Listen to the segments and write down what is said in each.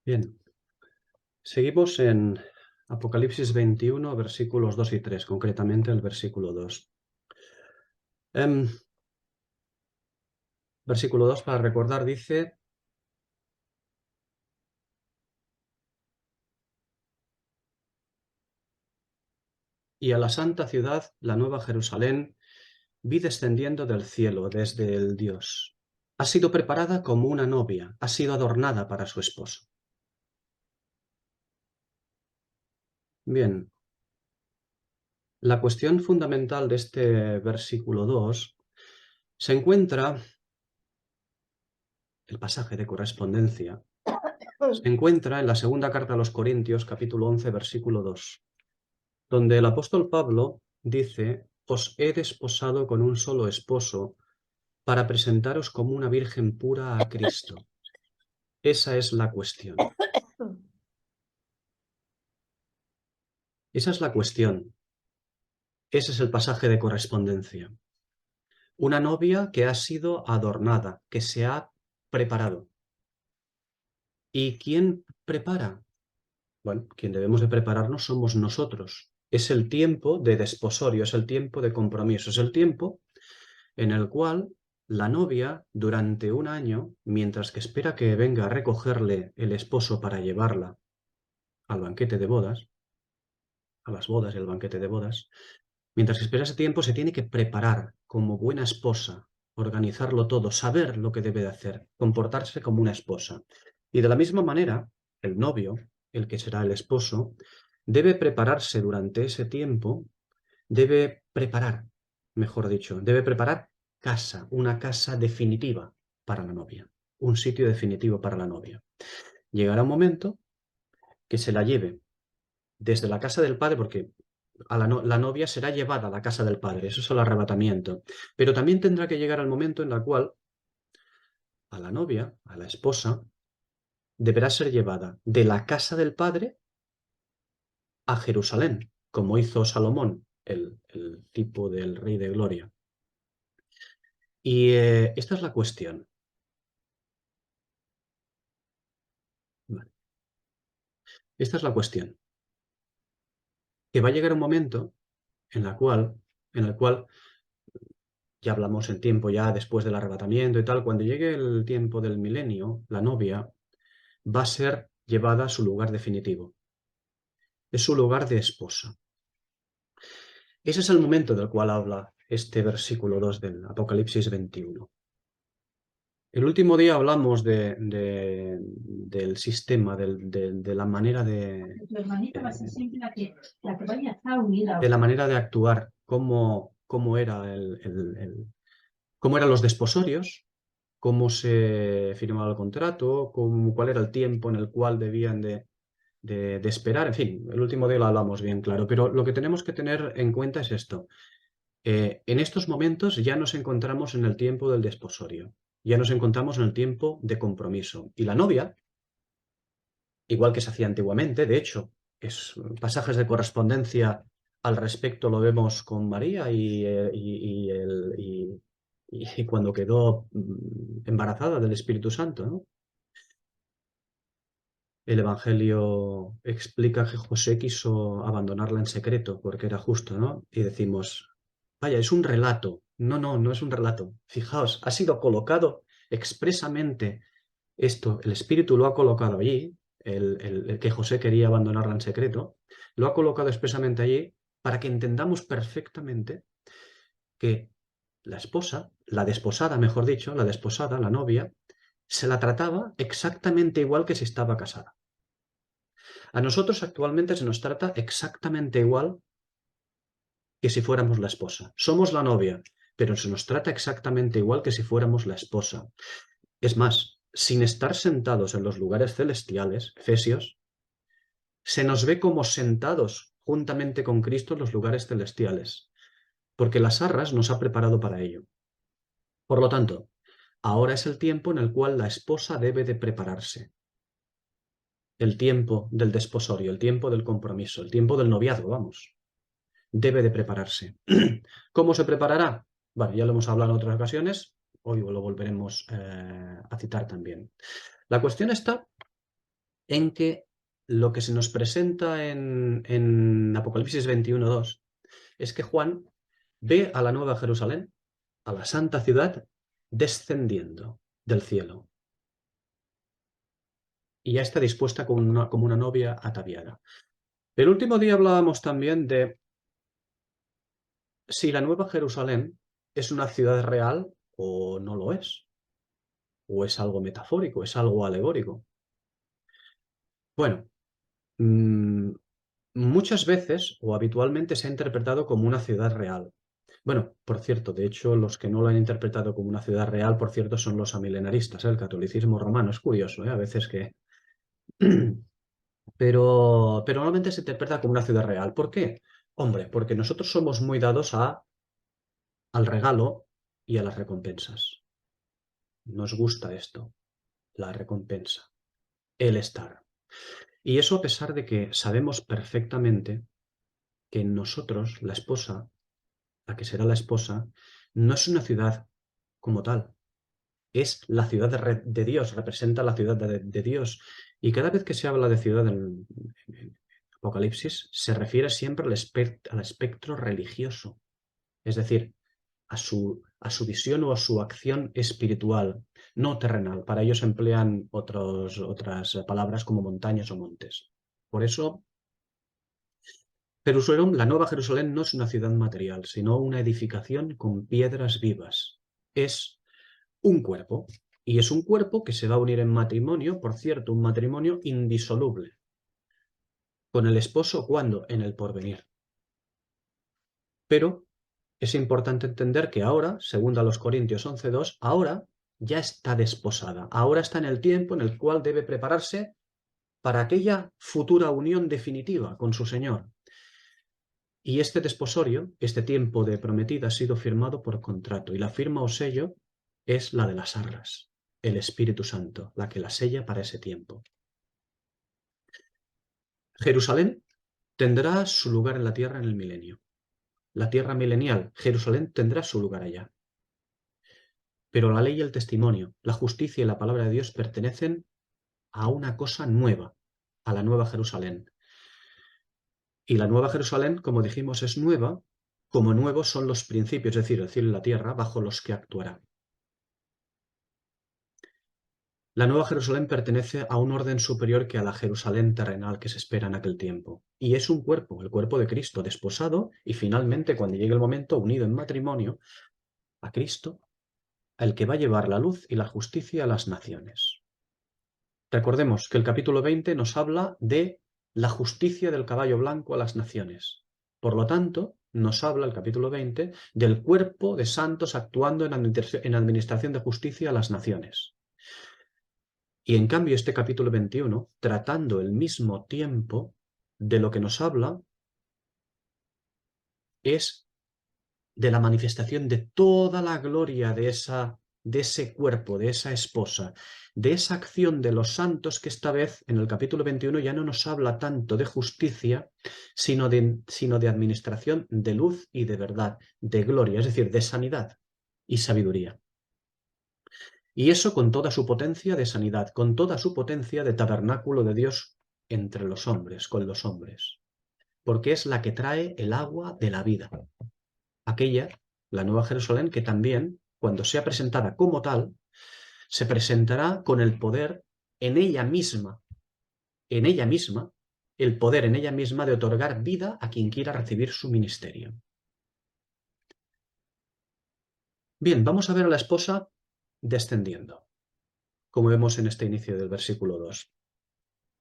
Bien, seguimos en Apocalipsis 21, versículos 2 y 3, concretamente el versículo 2. Versículo 2, para recordar, dice: y a la santa ciudad, la nueva Jerusalén, vi descendiendo del cielo desde el Dios. Ha sido preparada como una novia, ha sido adornada para su esposo. Bien, la cuestión fundamental de este versículo 2 se encuentra, el pasaje de correspondencia, se encuentra en la segunda carta a los Corintios, capítulo 11, versículo 2, donde el apóstol Pablo dice: os he desposado con un solo esposo para presentaros como una virgen pura a Cristo. Esa es la cuestión. Esa es la cuestión. Ese es el pasaje de correspondencia. Una novia que ha sido adornada, que se ha preparado. ¿Y quién prepara? Bueno, quien debemos de prepararnos somos nosotros. Es el tiempo de desposorio, es el tiempo de compromiso, es el tiempo en el cual la novia, durante un año, mientras que espera que venga a recogerle el esposo para llevarla al banquete de bodas, a las bodas y al banquete de bodas, mientras que espera ese tiempo se tiene que preparar como buena esposa, organizarlo todo, saber lo que debe de hacer, comportarse como una esposa. Y de la misma manera, el novio, el que será el esposo, debe prepararse durante ese tiempo, debe preparar, mejor dicho, debe preparar casa, una casa definitiva para la novia, un sitio definitivo para la novia. Llegará un momento que se la lleve desde la casa del padre, porque la novia será llevada a la casa del padre, eso es el arrebatamiento, pero también tendrá que llegar el momento en el cual a la novia, a la esposa, deberá ser llevada de la casa del padre a Jerusalén, como hizo Salomón, el tipo del rey de gloria. Y esta es la cuestión. Vale. Esta es la cuestión. Que va a llegar un momento en el cual ya hablamos en tiempo ya después del arrebatamiento y tal, cuando llegue el tiempo del milenio, la novia va a ser llevada a su lugar definitivo. Es su lugar de esposa. Ese es el momento del cual habla este versículo 2 del Apocalipsis 21. El último día hablamos del sistema, de la manera Tu hermanita va a ser siempre la que vaya a estar unida. de la manera de actuar, cómo era cómo eran los desposorios, cómo se firmaba el contrato, cuál era el tiempo en el cual debían de esperar. En fin, el último día lo hablamos bien claro, pero lo que tenemos que tener en cuenta es esto. En estos momentos ya nos encontramos en el tiempo del desposorio, ya nos encontramos en el tiempo de compromiso. Y la novia, igual que se hacía antiguamente, de hecho, pasajes de correspondencia al respecto lo vemos con María y cuando quedó embarazada del Espíritu Santo, ¿no? El Evangelio explica que José quiso abandonarla en secreto porque era justo, ¿no? Y decimos, vaya, es un relato. No, no, no es un relato. Fijaos, ha sido colocado expresamente esto, el Espíritu lo ha colocado allí, el que José quería abandonarla en secreto, lo ha colocado expresamente allí para que entendamos perfectamente que la esposa, la desposada, mejor dicho, la desposada, la novia, se la trataba exactamente igual que si estaba casada. A nosotros actualmente se nos trata exactamente igual que si fuéramos la esposa. Somos la novia, pero se nos trata exactamente igual que si fuéramos la esposa. Es más, sin estar sentados en los lugares celestiales, Efesios, se nos ve como sentados juntamente con Cristo en los lugares celestiales, porque las arras nos ha preparado para ello. Por lo tanto, ahora es el tiempo en el cual la esposa debe de prepararse. El tiempo del desposorio, el tiempo del compromiso, el tiempo del noviazgo, vamos. Debe de prepararse. ¿Cómo se preparará? Vale, ya lo hemos hablado en otras ocasiones, hoy lo volveremos a citar también. La cuestión está en que lo que se nos presenta en Apocalipsis 21:2 es que Juan ve a la Nueva Jerusalén, a la santa ciudad, descendiendo del cielo. Y ya está dispuesta como una novia ataviada. El último día hablábamos también de si la Nueva Jerusalén es una ciudad real o no lo es. O es algo metafórico, es algo alegórico. Bueno, muchas veces o habitualmente se ha interpretado como una ciudad real. Bueno, por cierto, de hecho, los que no lo han interpretado como una ciudad real, por cierto, son los amilenaristas, ¿eh? El catolicismo romano. Es curioso, ¿eh? A veces que... Pero normalmente se interpreta como una ciudad real. ¿Por qué? Hombre, porque nosotros somos muy dados al regalo y a las recompensas. Nos gusta esto, la recompensa, el estar. Y eso a pesar de que sabemos perfectamente que en nosotros, la esposa, la que será la esposa, no es una ciudad como tal. Es la ciudad de Dios, representa la ciudad de Dios. Y cada vez que se habla de ciudad en Apocalipsis, se refiere siempre al espectro religioso, es decir, a su visión o a su acción espiritual, no terrenal. Para ellos emplean otras palabras como montañas o montes. Por eso, Jerusalén, la Nueva Jerusalén no es una ciudad material, sino una edificación con piedras vivas. Es un cuerpo. Y es un cuerpo que se va a unir en matrimonio, por cierto, un matrimonio indisoluble. ¿Con el esposo cuándo? En el porvenir. Pero es importante entender que ahora, según a los Corintios 11:2, ahora ya está desposada. Ahora está en el tiempo en el cual debe prepararse para aquella futura unión definitiva con su Señor. Y este desposorio, este tiempo de prometida, ha sido firmado por contrato. Y la firma o sello es la de las arras, el Espíritu Santo, la que la sella para ese tiempo. Jerusalén tendrá su lugar en la tierra en el milenio. La tierra milenial, Jerusalén tendrá su lugar allá. Pero la ley y el testimonio, la justicia y la palabra de Dios pertenecen a una cosa nueva, a la Nueva Jerusalén. Y la Nueva Jerusalén, como dijimos, es nueva, como nuevos son los principios, es decir, el cielo y la tierra, bajo los que actuará. La Nueva Jerusalén pertenece a un orden superior que a la Jerusalén terrenal que se espera en aquel tiempo. Y es un cuerpo, el cuerpo de Cristo, desposado y finalmente, cuando llegue el momento, unido en matrimonio a Cristo, el que va a llevar la luz y la justicia a las naciones. Recordemos que el capítulo 20 nos habla de la justicia del caballo blanco a las naciones. Por lo tanto, nos habla el capítulo 20 del cuerpo de santos actuando en administración de justicia a las naciones. Y en cambio este capítulo 21, tratando el mismo tiempo, de lo que nos habla es de la manifestación de toda la gloria de ese cuerpo, de esa esposa, de esa acción de los santos que esta vez en el capítulo 21 ya no nos habla tanto de justicia, sino de administración de luz y de verdad, de gloria, es decir, de sanidad y sabiduría. Y eso con toda su potencia de sanidad, con toda su potencia de tabernáculo de Dios entre los hombres, con los hombres, porque es la que trae el agua de la vida. Aquella, la Nueva Jerusalén, que también, cuando sea presentada como tal, se presentará con el poder en ella misma, el poder en ella misma de otorgar vida a quien quiera recibir su ministerio. Bien, vamos a ver a la esposa descendiendo, como vemos en este inicio del versículo 2.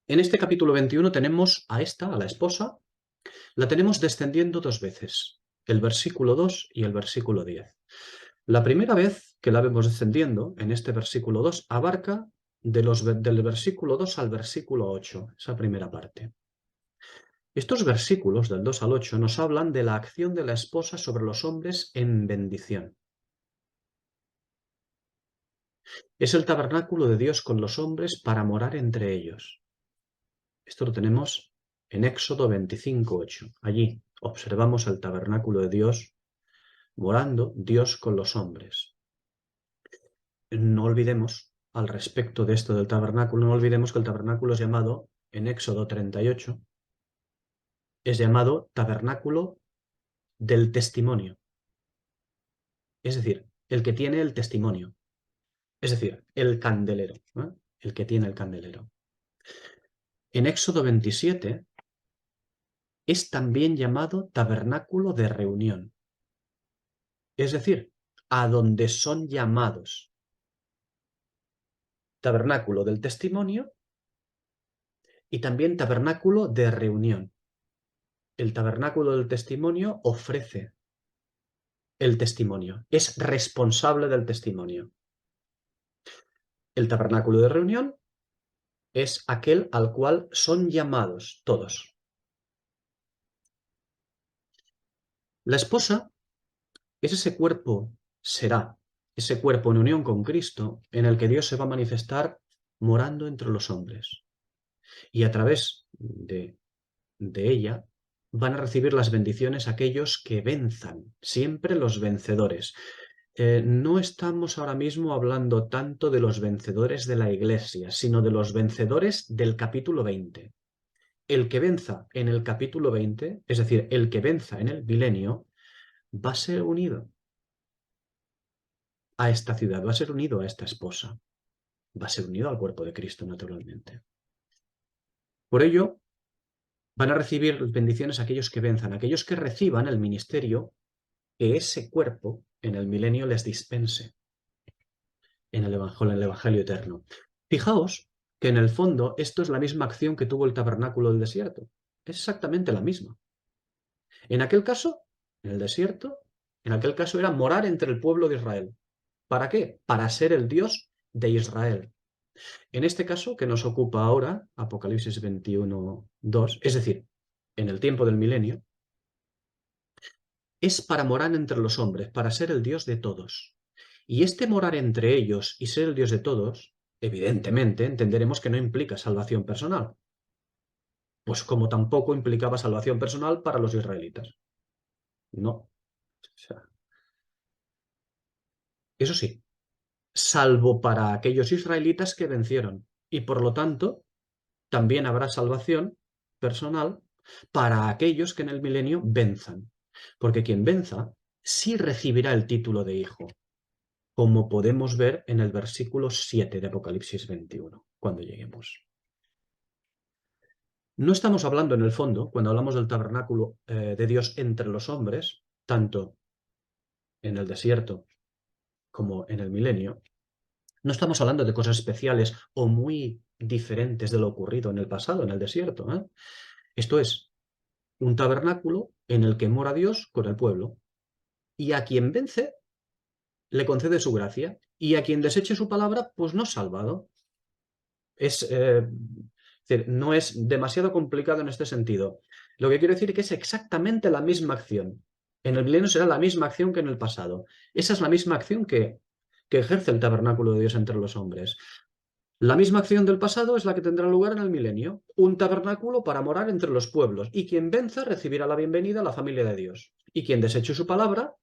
En este capítulo 21 tenemos a la esposa, la tenemos descendiendo dos veces, el versículo 2 y el versículo 10. La primera vez que la vemos descendiendo, en este versículo 2, abarca del versículo 2 al versículo 8, esa primera parte. Estos versículos, del 2 al 8, nos hablan de la acción de la esposa sobre los hombres en bendición. Es el tabernáculo de Dios con los hombres para morar entre ellos. Esto lo tenemos en Éxodo 25:8. Allí observamos el tabernáculo de Dios morando Dios con los hombres. No olvidemos al respecto de esto del tabernáculo. No olvidemos que el tabernáculo es llamado, en Éxodo 38, es llamado tabernáculo del testimonio. Es decir, el que tiene el testimonio. Es decir, el candelero, ¿eh? El que tiene el candelero. En Éxodo 27 es también llamado tabernáculo de reunión. Es decir, a donde son llamados. Tabernáculo del testimonio y también tabernáculo de reunión. El tabernáculo del testimonio ofrece el testimonio, es responsable del testimonio. El tabernáculo de reunión es aquel al cual son llamados todos. La esposa es ese cuerpo, será ese cuerpo en unión con Cristo en el que Dios se va a manifestar morando entre los hombres. Y a través de ella van a recibir las bendiciones aquellos que venzan, siempre los vencedores. No estamos ahora mismo hablando tanto de los vencedores de la Iglesia, sino de los vencedores del capítulo 20. El que venza en el capítulo 20, es decir, el que venza en el milenio, va a ser unido a esta ciudad, va a ser unido a esta esposa, va a ser unido al cuerpo de Cristo, naturalmente. Por ello, van a recibir bendiciones aquellos que venzan, aquellos que reciban el ministerio que ese cuerpo en el milenio les dispense en el evangelio eterno. Fijaos que en el fondo esto es la misma acción que tuvo el tabernáculo del desierto. Es exactamente la misma. En aquel caso, en el desierto, en aquel caso era morar entre el pueblo de Israel. ¿Para qué? Para ser el Dios de Israel. En este caso, que nos ocupa ahora, Apocalipsis 21:2, es decir, en el tiempo del milenio, es para morar entre los hombres, para ser el Dios de todos. Y este morar entre ellos y ser el Dios de todos, evidentemente entenderemos que no implica salvación personal, pues como tampoco implicaba salvación personal para los israelitas. No. O sea, eso sí, salvo para aquellos israelitas que vencieron. Y por lo tanto, también habrá salvación personal para aquellos que en el milenio venzan. Porque quien venza sí recibirá el título de hijo, como podemos ver en el versículo 7 de Apocalipsis 21, cuando lleguemos. No estamos hablando en el fondo, cuando hablamos del tabernáculo de Dios entre los hombres, tanto en el desierto como en el milenio, no estamos hablando de cosas especiales o muy diferentes de lo ocurrido en el pasado, en el desierto, ¿eh? Esto es un tabernáculo en el que mora Dios con el pueblo, y a quien vence le concede su gracia, y a quien deseche su palabra, pues no es salvado. Decir, no es demasiado complicado en este sentido. Lo que quiero decir es que es exactamente la misma acción. En el milenio será la misma acción que en el pasado. Esa es la misma acción que ejerce el tabernáculo de Dios entre los hombres. La misma acción del pasado es la que tendrá lugar en el milenio, un tabernáculo para morar entre los pueblos, y quien venza recibirá la bienvenida a la familia de Dios. Y quien deseche su palabra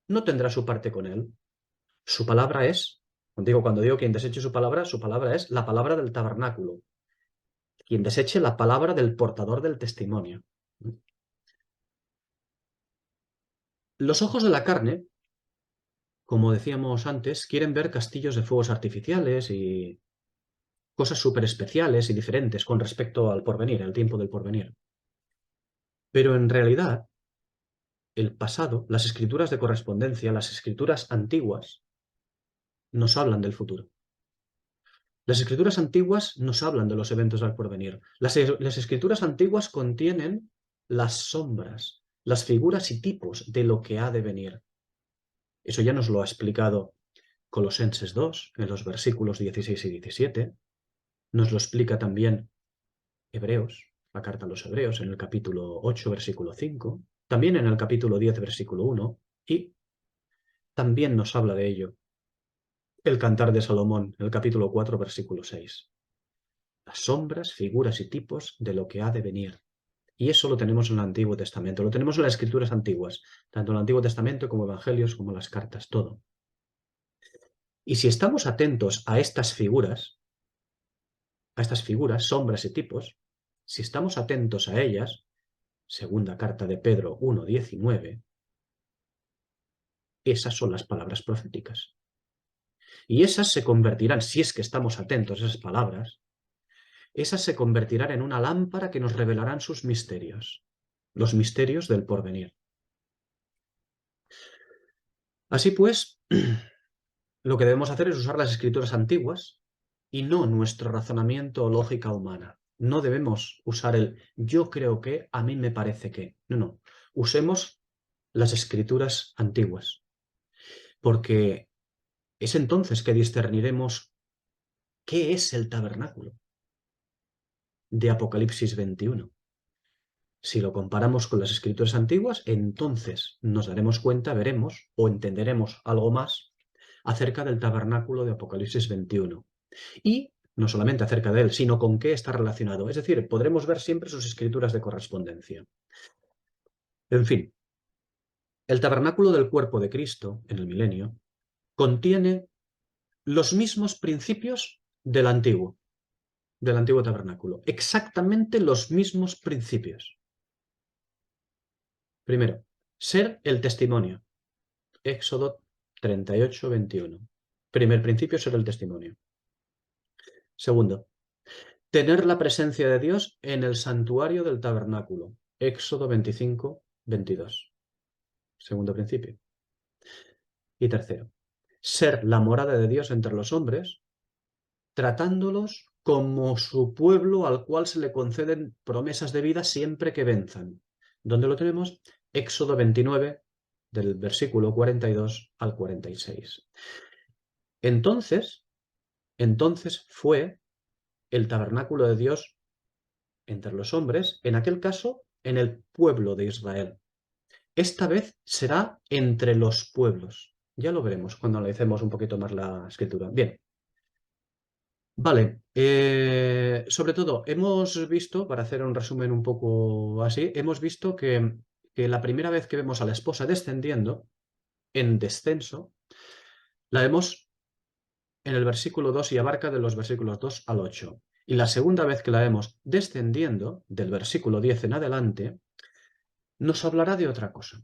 no tendrá su parte con él. Su palabra es, cuando digo quien deseche su palabra es la palabra del tabernáculo. Quien deseche la palabra del portador del testimonio. Los ojos de la carne, como decíamos antes, quieren ver castillos de fuegos artificiales y cosas súper especiales y diferentes con respecto al porvenir, al tiempo del porvenir. Pero en realidad, el pasado, las escrituras de correspondencia, las escrituras antiguas, nos hablan del futuro. Las escrituras antiguas nos hablan de los eventos del porvenir. Las escrituras antiguas contienen las sombras, las figuras y tipos de lo que ha de venir. Eso ya nos lo ha explicado Colosenses 2, en los versículos 16 y 17. Nos lo explica también Hebreos, la carta a los Hebreos, en el capítulo 8, versículo 5. También en el capítulo 10, versículo 1. Y también nos habla de ello el Cantar de Salomón, en el capítulo 4, versículo 6. Las sombras, figuras y tipos de lo que ha de venir. Y eso lo tenemos en el Antiguo Testamento, lo tenemos en las escrituras antiguas, tanto en el Antiguo Testamento como Evangelios, como las cartas, todo. Y si estamos atentos a estas figuras, sombras y tipos, si estamos atentos a ellas, segunda carta de Pedro 1:19, esas son las palabras proféticas. Y esas se convertirán, si es que estamos atentos a esas palabras, esas se convertirán en una lámpara que nos revelarán sus misterios, los misterios del porvenir. Así pues, lo que debemos hacer es usar las escrituras antiguas y no nuestro razonamiento o lógica humana. No debemos usar el yo creo que, a mí me parece que. No, no. Usemos las escrituras antiguas, porque es entonces que discerniremos qué es el tabernáculo de Apocalipsis 21. Si lo comparamos con las escrituras antiguas, entonces nos daremos cuenta, veremos o entenderemos algo más acerca del tabernáculo de Apocalipsis 21. Y no solamente acerca de él, sino con qué está relacionado. Es decir, podremos ver siempre sus escrituras de correspondencia. En fin, el tabernáculo del cuerpo de Cristo, en el milenio, contiene los mismos principios del antiguo tabernáculo. Exactamente los mismos principios. Primero, ser el testimonio. Éxodo 38:21. Primer principio, ser el testimonio. Segundo, tener la presencia de Dios en el santuario del tabernáculo. Éxodo 25:22. Segundo principio. Y tercero, ser la morada de Dios entre los hombres, tratándolos como su pueblo al cual se le conceden promesas de vida siempre que venzan. ¿Dónde lo tenemos? Éxodo 29, del versículo 42 al 46. Entonces fue el tabernáculo de Dios entre los hombres, en aquel caso, en el pueblo de Israel. Esta vez será entre los pueblos. Ya lo veremos cuando analicemos un poquito más la escritura. Bien. Vale. Sobre todo, hemos visto, para hacer un resumen un poco así, hemos visto que la primera vez que vemos a la esposa descendiendo, en descenso, la vemos en el versículo 2 y abarca de los versículos 2 al 8. Y la segunda vez que la vemos descendiendo, del versículo 10 en adelante, nos hablará de otra cosa.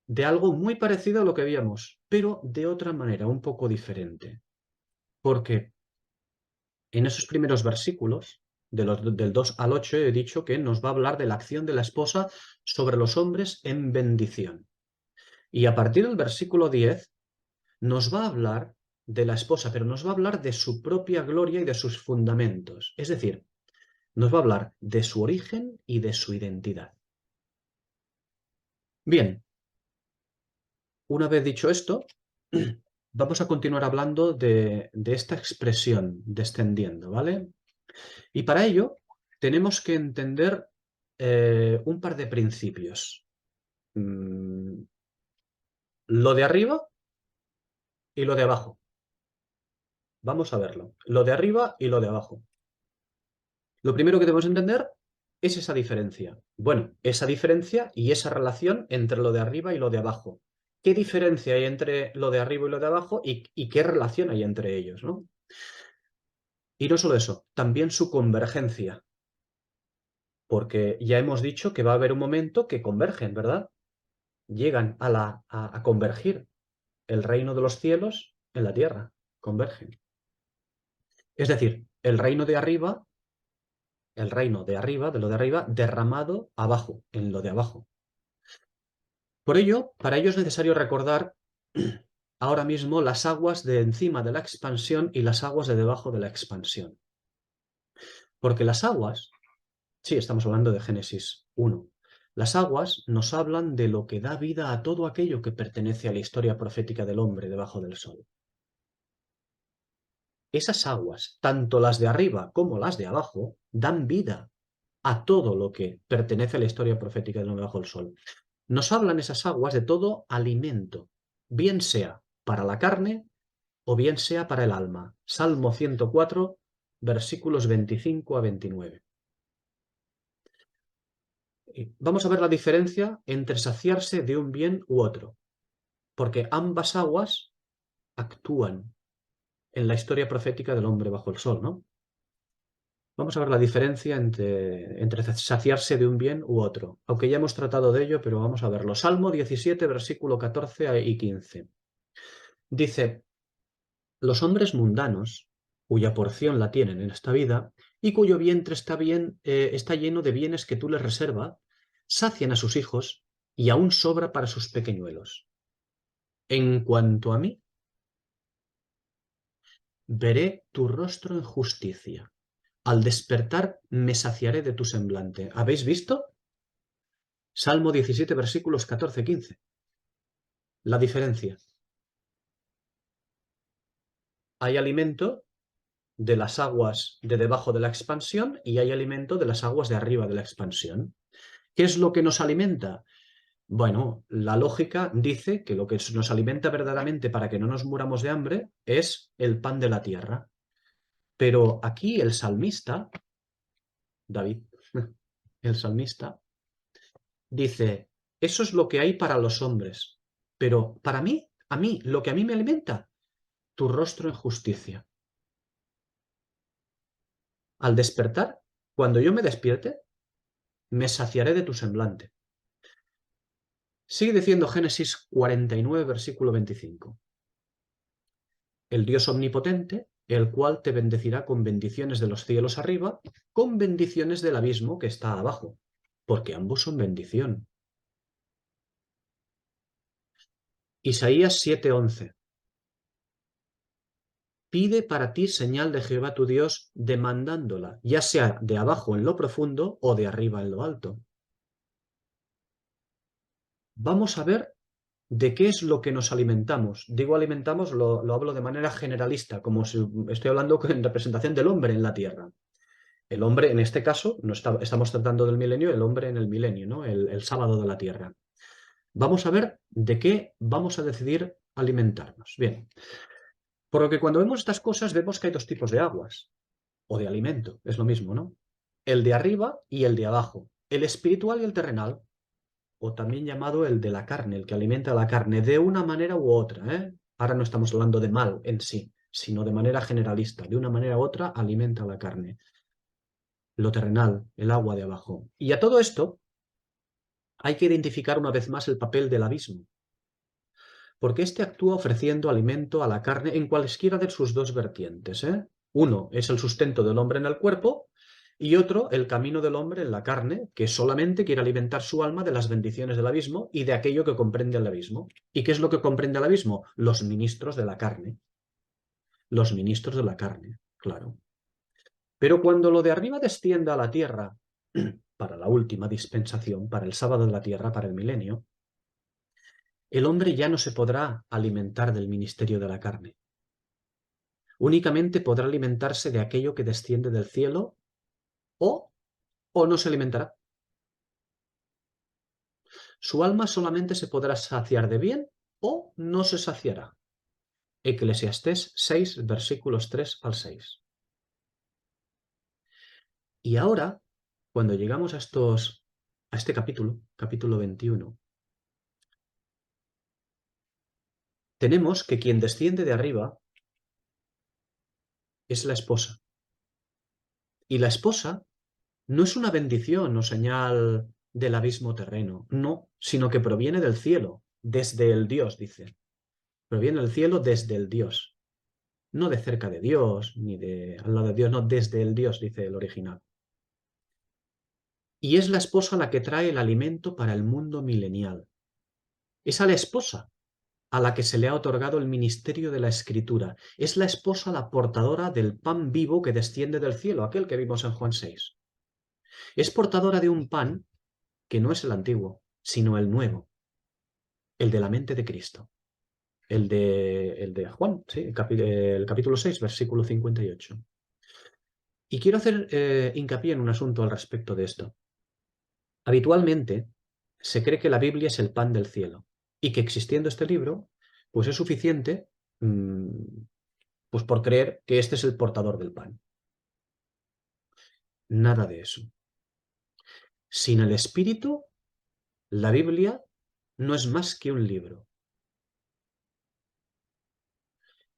De algo muy parecido a lo que vimos, pero de otra manera, un poco diferente. Porque en esos primeros versículos, del 2 al 8, he dicho que nos va a hablar de la acción de la esposa sobre los hombres en bendición. Y a partir del versículo 10, nos va a hablar de la esposa, pero nos va a hablar de su propia gloria y de sus fundamentos. Es decir, nos va a hablar de su origen y de su identidad. Bien, una vez dicho esto, vamos a continuar hablando de esta expresión descendiendo, ¿vale? Y para ello tenemos que entender un par de principios. Lo de arriba y lo de abajo. Vamos a verlo. Lo de arriba y lo de abajo. Lo primero que debemos entender es esa diferencia. Bueno, esa diferencia y esa relación entre lo de arriba y lo de abajo. ¿Qué diferencia hay entre lo de arriba y lo de abajo y qué relación hay entre ellos, ¿no? Y no solo eso, también su convergencia. Porque ya hemos dicho que va a haber un momento que convergen, ¿verdad? Llegan a convergir el reino de los cielos en la tierra. Convergen. Es decir, el reino de arriba, de lo de arriba, derramado abajo, en lo de abajo. Por ello, para ello es necesario recordar ahora mismo las aguas de encima de la expansión y las aguas de debajo de la expansión. Porque las aguas, sí, estamos hablando de Génesis 1, las aguas nos hablan de lo que da vida a todo aquello que pertenece a la historia profética del hombre debajo del sol. Esas aguas, tanto las de arriba como las de abajo, dan vida a todo lo que pertenece a la historia profética del hombre debajo del sol. Nos hablan esas aguas de todo alimento, bien sea para la carne o bien sea para el alma. Salmo 104, versículos 25 a 29. Vamos a ver la diferencia entre saciarse de un bien u otro, porque ambas aguas actúan en la historia profética del hombre bajo el sol, ¿no? Vamos a ver la diferencia entre saciarse de un bien u otro, aunque ya hemos tratado de ello, pero vamos a verlo. Salmo 17, versículo 14 y 15. Dice, los hombres mundanos, cuya porción la tienen en esta vida, y cuyo vientre está lleno de bienes que tú les reservas, sacian a sus hijos y aún sobra para sus pequeñuelos. En cuanto a mí, veré tu rostro en justicia. Al despertar me saciaré de tu semblante. ¿Habéis visto? Salmo 17, versículos 14-15. La diferencia. Hay alimento de las aguas de debajo de la expansión y hay alimento de las aguas de arriba de la expansión. ¿Qué es lo que nos alimenta? Bueno, la lógica dice que lo que nos alimenta verdaderamente para que no nos muramos de hambre es el pan de la tierra. Pero aquí el salmista, David, el salmista, dice, eso es lo que hay para los hombres, pero para mí, lo que a mí me alimenta, tu rostro en justicia. Al despertar, cuando yo me despierte, me saciaré de tu semblante. Sigue diciendo Génesis 49, versículo 25. El Dios omnipotente, el cual te bendecirá con bendiciones de los cielos arriba, con bendiciones del abismo que está abajo, porque ambos son bendición. Isaías 7:11. Pide para ti señal de Jehová tu Dios, demandándola, ya sea de abajo en lo profundo o de arriba en lo alto. Vamos a ver de qué es lo que nos alimentamos. Digo alimentamos, lo hablo de manera generalista, como si estoy hablando en representación del hombre en la tierra. El hombre, en este caso, no estamos tratando del milenio, el hombre en el milenio, ¿no? El sábado de la tierra. Vamos a ver de qué vamos a decidir alimentarnos. Bien, por lo que cuando vemos estas cosas vemos que hay dos tipos de aguas, o de alimento, es lo mismo, ¿no? El de arriba y el de abajo, el espiritual y el terrenal, o también llamado el de la carne, el que alimenta la carne, de una manera u otra, ¿eh? Ahora no estamos hablando de mal en sí, sino de manera generalista, de una manera u otra alimenta la carne. Lo terrenal, el agua de abajo. Y a todo esto hay que identificar una vez más el papel del abismo, porque éste actúa ofreciendo alimento a la carne en cualesquiera de sus dos vertientes, ¿eh? Uno es el sustento del hombre en el cuerpo y otro el camino del hombre en la carne, que solamente quiere alimentar su alma de las bendiciones del abismo y de aquello que comprende el abismo. ¿Y qué es lo que comprende el abismo? Los ministros de la carne. Los ministros de la carne, claro. Pero cuando lo de arriba descienda a la tierra, para la última dispensación, para el sábado de la tierra, para el milenio, el hombre ya no se podrá alimentar del ministerio de la carne. Únicamente podrá alimentarse de aquello que desciende del cielo o, o no se alimentará. Su alma solamente se podrá saciar de bien o no se saciará. Eclesiastés 6, versículos 3 al 6. Y ahora, cuando llegamos a este capítulo, capítulo 21, tenemos que quien desciende de arriba es la esposa. Y la esposa no es una bendición o señal del abismo terreno, no, sino que proviene del cielo, desde el Dios, dice. Proviene del cielo desde el Dios. No de cerca de Dios, ni de al lado de Dios, no, desde el Dios, dice el original. Y es la esposa la que trae el alimento para el mundo milenial. Es a la esposa a la que se le ha otorgado el ministerio de la escritura. Es la esposa la portadora del pan vivo que desciende del cielo, aquel que vimos en Juan 6. Es portadora de un pan que no es el antiguo, sino el nuevo, el de la mente de Cristo. El de Juan, sí, el capítulo 6, versículo 58. Y quiero hacer hincapié en un asunto al respecto de esto. Habitualmente se cree que la Biblia es el pan del cielo y que existiendo este libro, pues es suficiente pues por creer que este es el portador del pan. Nada de eso. Sin el Espíritu, la Biblia no es más que un libro.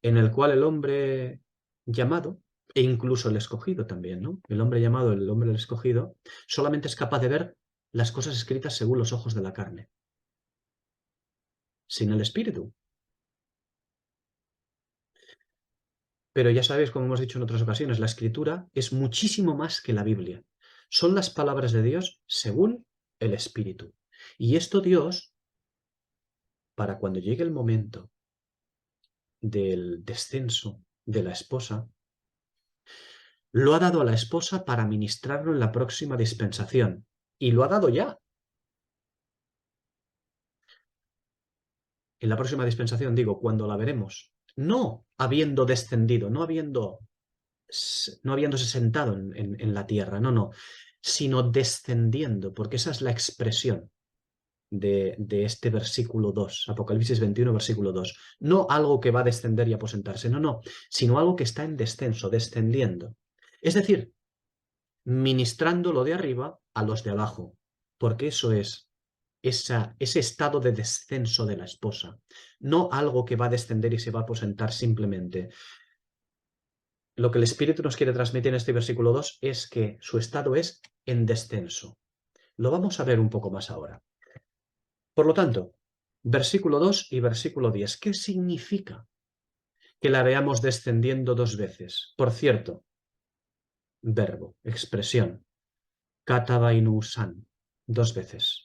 en el cual el hombre llamado, e incluso el escogido también, ¿no? El hombre llamado, el hombre el escogido, solamente es capaz de ver las cosas escritas según los ojos de la carne, sin el espíritu. Pero ya sabéis, como hemos dicho en otras ocasiones, la escritura es muchísimo más que la Biblia. Son las palabras de Dios según el espíritu. Y esto Dios, para cuando llegue el momento del descenso de la esposa, lo ha dado a la esposa para ministrarlo en la próxima dispensación. Y lo ha dado ya. En la próxima dispensación, digo, cuando la veremos. No habiendo descendido, no habiéndose sentado en la tierra, no, sino descendiendo, porque esa es la expresión de este versículo 2, Apocalipsis 21, versículo 2. No algo que va a descender y aposentarse, no, sino algo que está en descenso, descendiendo. Es decir, ministrando lo de arriba a los de abajo, porque eso es ese estado de descenso de la esposa, no algo que va a descender y se va a aposentar simplemente. Lo que el Espíritu nos quiere transmitir en este versículo 2 es que su estado es en descenso. Lo vamos a ver un poco más ahora. Por lo tanto, versículo 2 y versículo 10, ¿qué significa que la veamos descendiendo dos veces? Por cierto, verbo, expresión, katabainusan, dos veces.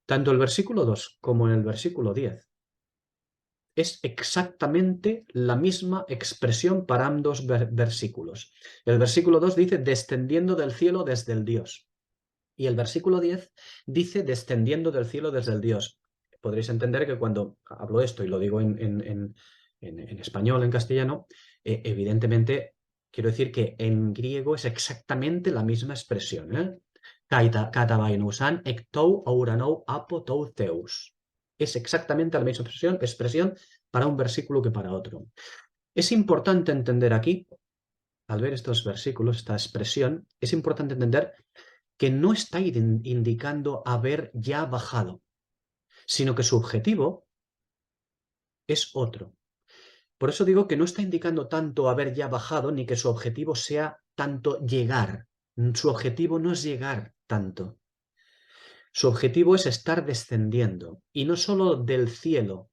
Tanto el versículo 2 como en el versículo 10 es exactamente la misma expresión para ambos versículos. El versículo 2 dice descendiendo del cielo desde el Dios. Y el versículo 10 dice descendiendo del cielo desde el Dios. Podréis entender que cuando hablo esto y lo digo en español, en castellano, evidentemente quiero decir que en griego es exactamente la misma expresión. Katabainusan ektou ouranou apotou theus. Es exactamente la misma expresión para un versículo que para otro. Es importante entender aquí, al ver estos versículos, esta expresión, es importante entender que no está indicando haber ya bajado, sino que su objetivo es otro. Por eso digo que no está indicando tanto haber ya bajado, ni que su objetivo sea tanto llegar. Su objetivo no es llegar tanto. Su objetivo es estar descendiendo, y no solo del cielo,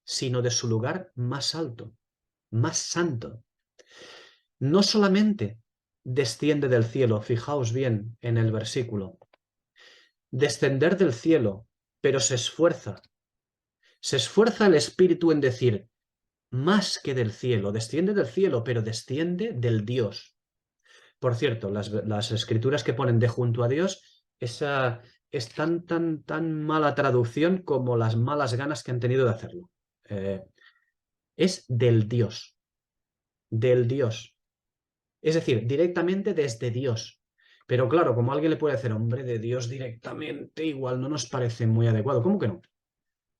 sino de su lugar más alto, más santo. No solamente desciende del cielo, fijaos bien en el versículo, descender del cielo, pero se esfuerza. Se esfuerza el Espíritu en decir, más que del cielo, desciende del cielo, pero desciende del Dios. Por cierto, las escrituras que ponen de junto a Dios, esa es tan mala traducción como las malas ganas que han tenido de hacerlo. Es del Dios. Del Dios. Es decir, directamente desde Dios. Pero claro, como alguien le puede decir, hombre, de Dios directamente, igual no nos parece muy adecuado. ¿Cómo que no?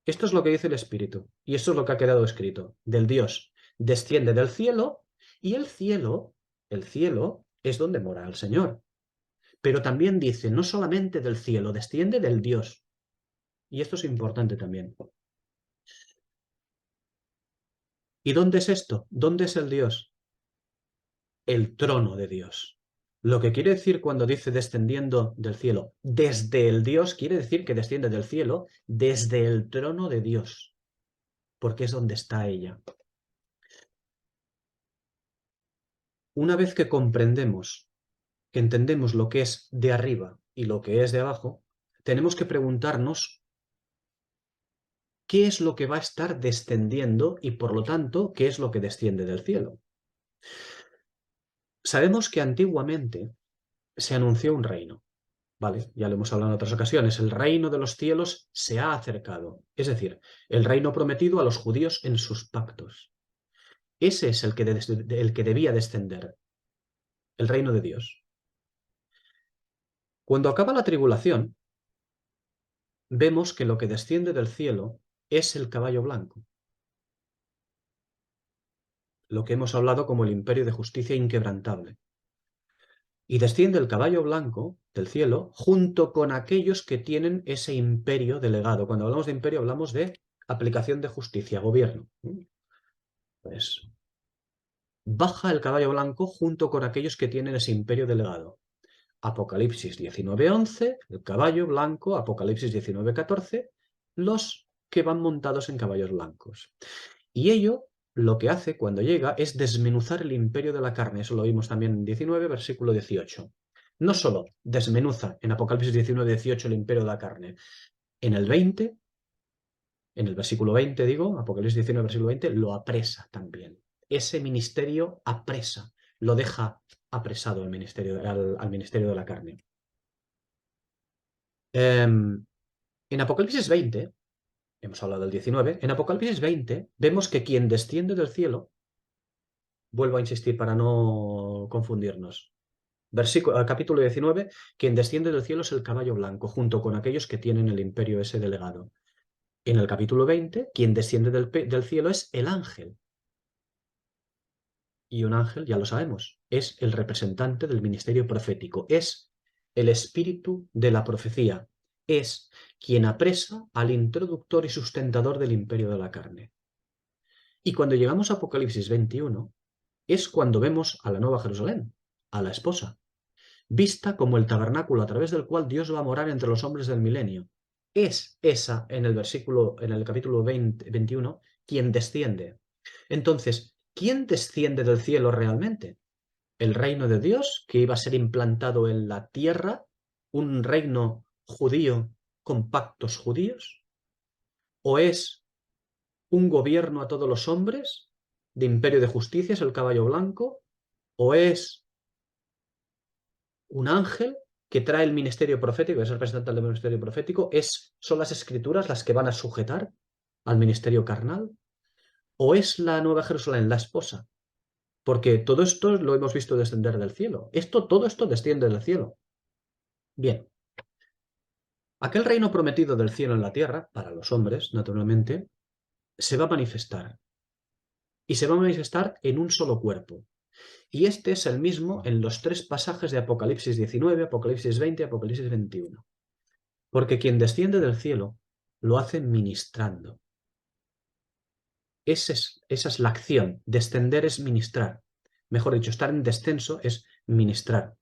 Esto es lo que dice el Espíritu, y esto es lo que ha quedado escrito, del Dios. Desciende del cielo, y el cielo es donde mora el Señor. Pero también dice, no solamente del cielo, desciende del Dios. Y esto es importante también. ¿Y dónde es esto? ¿Dónde es el Dios? El trono de Dios. Lo que quiere decir cuando dice descendiendo del cielo, desde el Dios, quiere decir que desciende del cielo desde el trono de Dios, porque es donde está ella. Una vez que comprendemos, que entendemos lo que es de arriba y lo que es de abajo, tenemos que preguntarnos qué es lo que va a estar descendiendo y, por lo tanto, qué es lo que desciende del cielo. Sabemos que antiguamente se anunció un reino. Vale, ya lo hemos hablado en otras ocasiones. El reino de los cielos se ha acercado. Es decir, el reino prometido a los judíos en sus pactos. Ese es el que debía descender. El reino de Dios. Cuando acaba la tribulación, vemos que lo que desciende del cielo es el caballo blanco. Lo que hemos hablado como el imperio de justicia inquebrantable. Y desciende el caballo blanco del cielo junto con aquellos que tienen ese imperio delegado. Cuando hablamos de imperio hablamos de aplicación de justicia, gobierno. naciones. Baja el caballo blanco junto con aquellos que tienen ese imperio delegado. Apocalipsis 19:11, el caballo blanco, Apocalipsis 19:14, los que van montados en caballos blancos. Y ello lo que hace cuando llega es desmenuzar el imperio de la carne. Eso lo vimos también en 19, versículo 18. No solo desmenuza en Apocalipsis 19:18 el imperio de la carne, en el 20, en el versículo 20 digo, Apocalipsis 19, versículo 20, lo apresa también. Ese ministerio apresa, lo deja apresado al ministerio de la carne. En Apocalipsis 20, hemos hablado del 19, en Apocalipsis 20 vemos que quien desciende del cielo, vuelvo a insistir para no confundirnos, capítulo 19, quien desciende del cielo es el caballo blanco, junto con aquellos que tienen el imperio ese delegado. En el capítulo 20, quien desciende del cielo es el ángel. Y un ángel, ya lo sabemos, es el representante del ministerio profético, es el espíritu de la profecía, es quien apresa al introductor y sustentador del imperio de la carne. Y cuando llegamos a Apocalipsis 21, es cuando vemos a la Nueva Jerusalén, a la esposa, vista como el tabernáculo a través del cual Dios va a morar entre los hombres del milenio. Es esa, en el capítulo 21, quien desciende. Entonces, ¿quién desciende del cielo realmente? ¿El reino de Dios, que iba a ser implantado en la tierra, un reino judío con pactos judíos? ¿O es un gobierno a todos los hombres de imperio de justicia, es el caballo blanco? ¿O es un ángel que trae el ministerio profético, es el representante del ministerio profético? ¿Son las escrituras las que van a sujetar al ministerio carnal? ¿O es la Nueva Jerusalén, la esposa? Porque todo esto lo hemos visto descender del cielo. Todo esto desciende del cielo. Bien. Aquel reino prometido del cielo en la tierra, para los hombres, naturalmente, se va a manifestar. Y se va a manifestar en un solo cuerpo. Y este es el mismo en los tres pasajes de Apocalipsis 19, Apocalipsis 20 y Apocalipsis 21. Porque quien desciende del cielo lo hace ministrando. Esa es la acción. Descender es ministrar. Mejor dicho, estar en descenso es ministrar.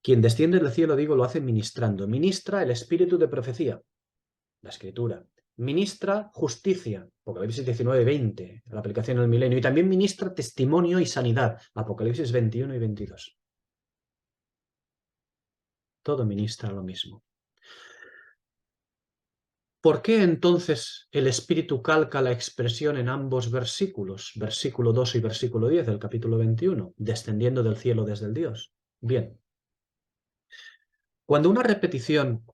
Quien desciende del cielo, digo, lo hace ministrando. Ministra el espíritu de profecía, la escritura. Ministra justicia, Apocalipsis 19:20, la aplicación del milenio. Y también ministra testimonio y sanidad, Apocalipsis 21 y 22. Todo ministra lo mismo. ¿Por qué entonces el Espíritu calca la expresión en ambos versículos, versículo 2 y versículo 10 del capítulo 21, descendiendo del cielo desde el Dios? Bien, cuando una repetición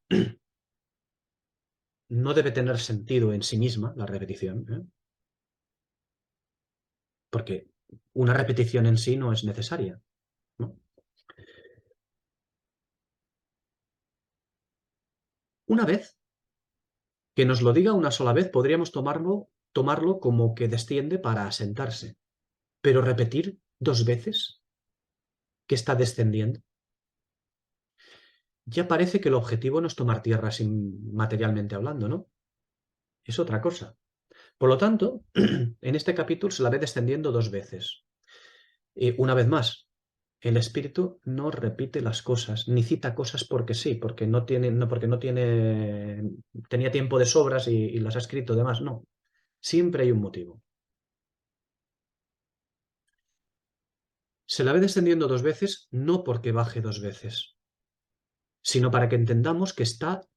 no debe tener sentido en sí misma, la repetición, porque una repetición en sí no es necesaria, ¿no? Una vez que nos lo diga una sola vez, podríamos tomarlo como que desciende para asentarse, pero repetir 2 veces que está descendiendo, ya parece que el objetivo no es tomar tierra materialmente hablando, ¿no? Es otra cosa. Por lo tanto, en este capítulo se la ve descendiendo 2 veces. Una vez más, el espíritu no repite las cosas, ni cita cosas porque sí, porque tenía tiempo de sobras y las ha escrito demás. No, siempre hay un motivo. Se la ve descendiendo 2 veces, no porque baje 2 veces, sino para que entendamos que está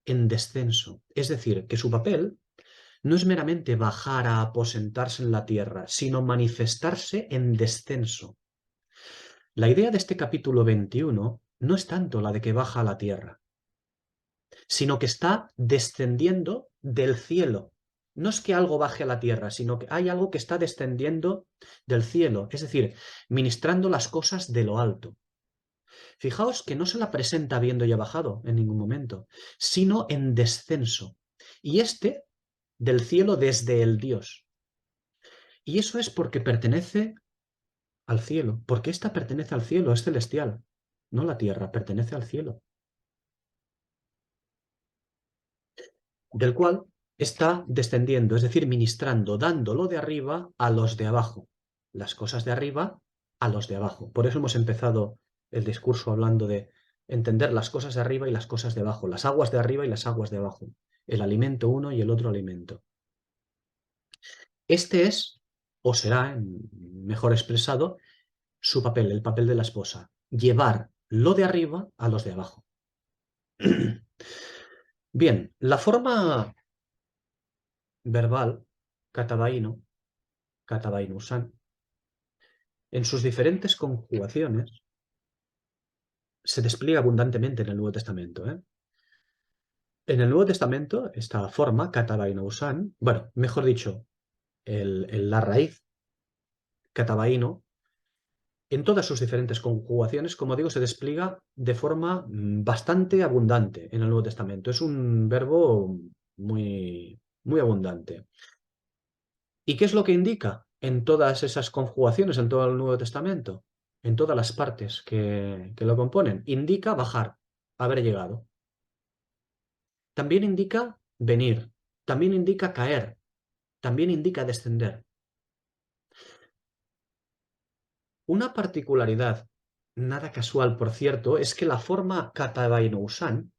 en descenso. Es decir, que su papel no es meramente bajar a aposentarse en la tierra, sino manifestarse en descenso. La idea de este capítulo 21 no es tanto la de que baja a la tierra, sino que está descendiendo del cielo. No es que algo baje a la tierra, sino que hay algo que está descendiendo del cielo, es decir, ministrando las cosas de lo alto. Fijaos que no se la presenta habiendo ya bajado en ningún momento, sino en descenso. Y este del cielo desde el Dios. Y eso es porque pertenece al cielo, porque ésta pertenece al cielo, es celestial, no la tierra, pertenece al cielo. Del cual está descendiendo, es decir, ministrando, dando lo de arriba a los de abajo, las cosas de arriba a los de abajo. Por eso hemos empezado el discurso hablando de entender las cosas de arriba y las cosas de abajo, las aguas de arriba y las aguas de abajo, el alimento uno y el otro alimento. Este es, o será, mejor expresado, su papel, el papel de la esposa, llevar lo de arriba a los de abajo. Bien, la forma verbal, katabaino, katabainusan, en sus diferentes conjugaciones, se despliega abundantemente en el Nuevo Testamento. En el Nuevo Testamento, esta forma, katabainousan, bueno, mejor dicho, la raíz katabaino, en todas sus diferentes conjugaciones, como digo, se despliega de forma bastante abundante en el Nuevo Testamento. Es un verbo muy, muy abundante. ¿Y qué es lo que indica en todas esas conjugaciones, en todo el Nuevo Testamento? En todas las partes que lo componen. Indica bajar, haber llegado. También indica venir. También indica caer. También indica descender. Una particularidad, nada casual por cierto, es que la forma katabainousan,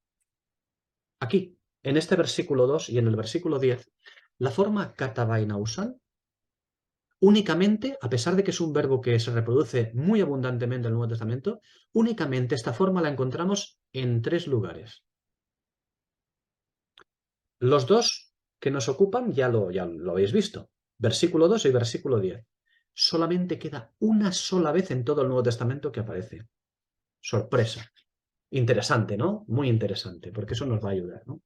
aquí, en este versículo 2 y en el versículo 10, la forma katabainousan únicamente, a pesar de que es un verbo que se reproduce muy abundantemente en el Nuevo Testamento, únicamente esta forma la encontramos en 3 lugares. Los dos que nos ocupan ya lo habéis visto, versículo 2 y versículo 10. Solamente queda una sola vez en todo el Nuevo Testamento que aparece. Sorpresa. Interesante, ¿no? Muy interesante, porque eso nos va a ayudar, ¿no?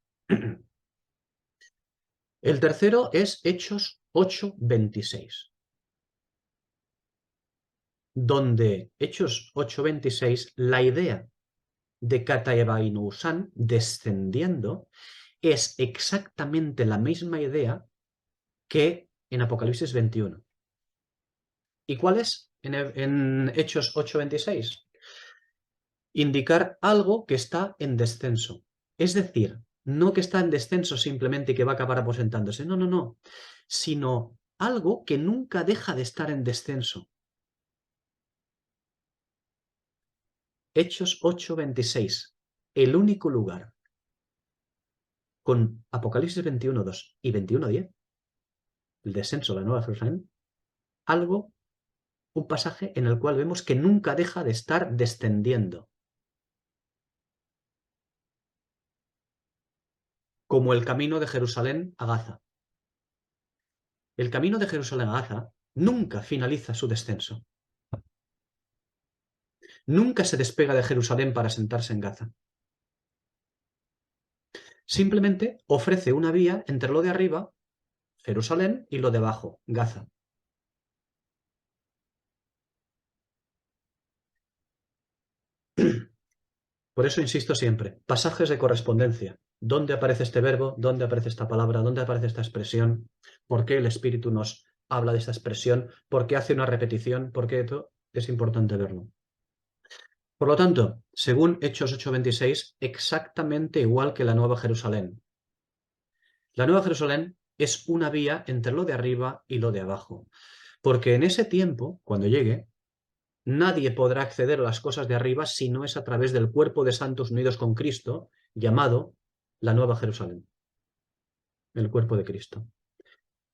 El tercero es Hechos 8:26, donde Hechos 8:26, la idea de Kataebainusan descendiendo es exactamente la misma idea que en Apocalipsis 21. ¿Y cuál es en Hechos 8:26? Indicar algo que está en descenso. Es decir, no que está en descenso simplemente y que va a acabar aposentándose. No, no, no. Sino algo que nunca deja de estar en descenso. Hechos 8:26. El único lugar con Apocalipsis 21:2 y 21:10, el descenso de la Nueva Jerusalén, algo, un pasaje en el cual vemos que nunca deja de estar descendiendo. Como el camino de Jerusalén a Gaza. El camino de Jerusalén a Gaza nunca finaliza su descenso. Nunca se despega de Jerusalén para sentarse en Gaza. Simplemente ofrece una vía entre lo de arriba, Jerusalén, y lo de abajo, Gaza. Por eso insisto siempre, pasajes de correspondencia. ¿Dónde aparece este verbo? ¿Dónde aparece esta palabra? ¿Dónde aparece esta expresión? ¿Por qué el Espíritu nos habla de esta expresión? ¿Por qué hace una repetición? ¿Por qué esto? Es importante verlo. Por lo tanto, según Hechos 8:26, exactamente igual que la Nueva Jerusalén. La Nueva Jerusalén es una vía entre lo de arriba y lo de abajo. Porque en ese tiempo, cuando llegue, nadie podrá acceder a las cosas de arriba si no es a través del cuerpo de santos unidos con Cristo, llamado la Nueva Jerusalén, el cuerpo de Cristo.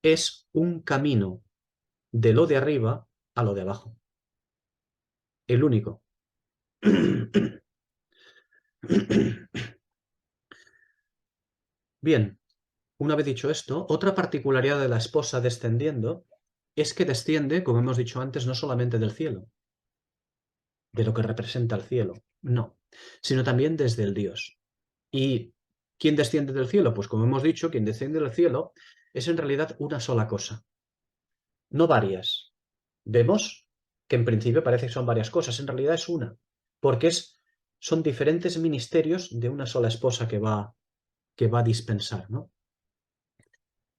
Es un camino de lo de arriba a lo de abajo. El único. Bien, una vez dicho esto, otra particularidad de la esposa descendiendo es que desciende, como hemos dicho antes, no solamente del cielo, de lo que representa el cielo, no, sino también desde el Dios. ¿Y quién desciende del cielo? Pues como hemos dicho, quien desciende del cielo es en realidad una sola cosa, no varias. Vemos que en principio parece que son varias cosas, en realidad es una, porque son diferentes ministerios de una sola esposa que va a dispensar, ¿no?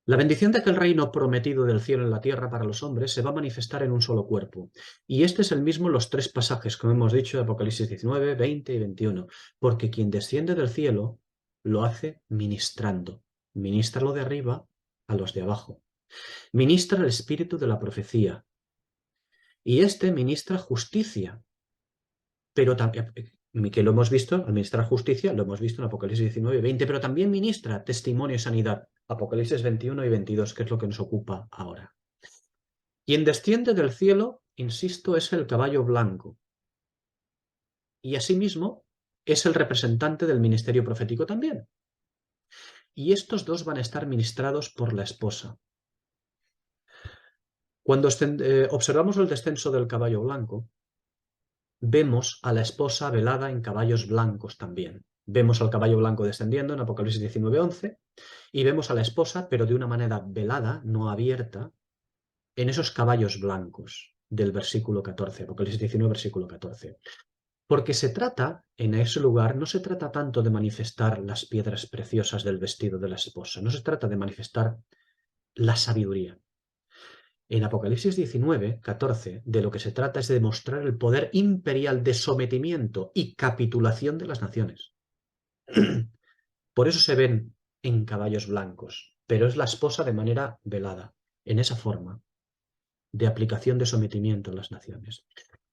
La bendición de aquel reino prometido del cielo en la tierra para los hombres se va a manifestar en un solo cuerpo. Y este es el mismo en los 3 pasajes, como hemos dicho, de Apocalipsis 19, 20 y 21. Porque quien desciende del cielo lo hace ministrando. ministra lo de arriba a los de abajo. Ministra el espíritu de la profecía. Y este ministra justicia. Pero también, que lo hemos visto, al ministrar justicia, lo hemos visto en Apocalipsis 19 y 20, pero también ministra testimonio y sanidad. Apocalipsis 21 y 22, que es lo que nos ocupa ahora. Quien desciende del cielo, insisto, es el caballo blanco. Y asimismo es el representante del ministerio profético también. Y estos dos van a estar ministrados por la esposa. Cuando observamos el descenso del caballo blanco, vemos a la esposa velada en caballos blancos también. Vemos al caballo blanco descendiendo en Apocalipsis 19:11 y vemos a la esposa, pero de una manera velada, no abierta, en esos caballos blancos del versículo 14, Apocalipsis 19, versículo 14. Porque se trata, en ese lugar, no se trata tanto de manifestar las piedras preciosas del vestido de la esposa, no se trata de manifestar la sabiduría. En Apocalipsis 19, 14, de lo que se trata es de demostrar el poder imperial de sometimiento y capitulación de las naciones. Por eso se ven en caballos blancos, pero es la esposa de manera velada, en esa forma de aplicación de sometimiento a las naciones.